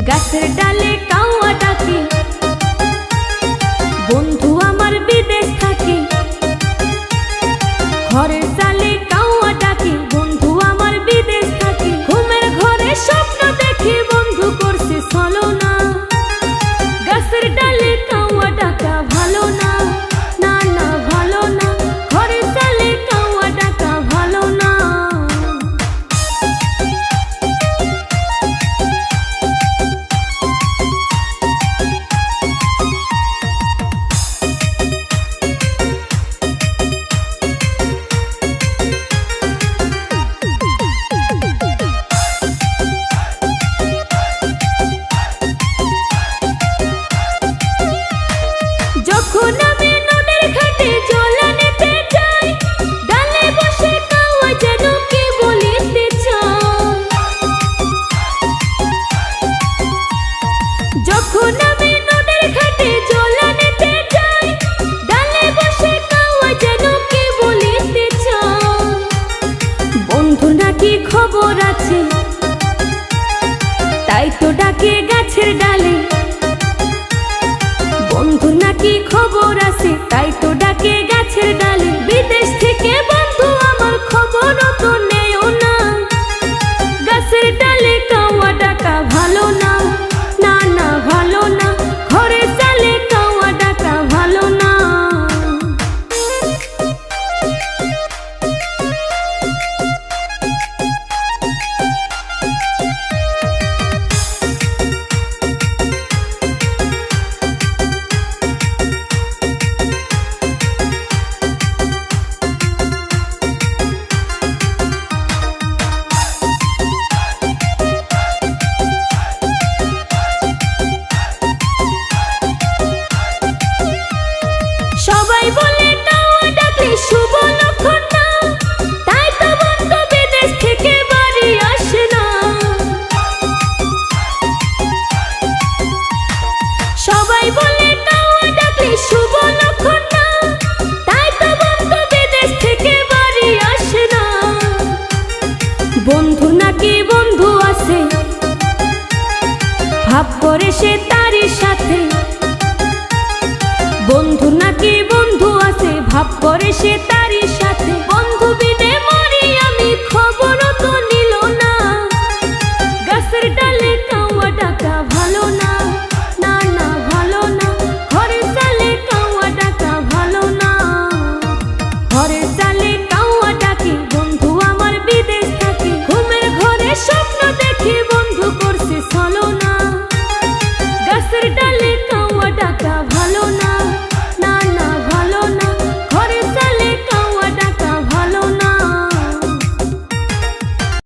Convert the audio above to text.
গাছের ডালে কাউয়া ডাকে, বন্ধু আমার বিদেশ থাকে। ঘরের চালে কাউয়া ডাকে, বন্ধু আমার বিদেশ থাকে। ঘুমের ঘরে স্বপ্ন দেখি বন্ধু করছে ছলনা। গাছের ডালে কাউয়া ডাকা ভালো না, না না ভালো না। ঘরের চালে কাউয়া ডাকা ভালো না। যখন আমি নদীর ঘাটে জল আনতে যাই, ডালে বসে কাউয়া যেন কি বলিতে চায়। যখন আমি নদীর ঘাটে জল আনতে যাই, ডালে বসে কাউয়া যেন কি বলিতে চায়। বন্ধু নাকি খবর আছে, তাই তো ডাকে গাছের ডালে। বন্ধুর নাকি খবর আছে, তাই তো ডাকে গাছের ডালে। বিদেশ থেকে বন্ধু আমার খবর তো নেও না। গাছের ডালে কাউয়া ডাকা ভালো না, না না ভালো না। ঘরে চালে কাউয়া ডাকা ভালো না। সবাই বলে কাউয়া ডাকলে শুভ লক্ষণ না, তাই তো বন্ধু বিদেশ থেকে বাড়ি আসে না। সবাই বলে কাউয়া ডাকলে শুভ লক্ষণ না, তাই তো বন্ধু বিদেশ থেকে বাড়ি আসে না। বন্ধু নাকি বন্ধু আছে, ভাব করে সে তারই সাথে। বন্ধু নাকি বন্ধু আছে, ভাব করে সে তারই সাথে। বন্ধু বিনে মন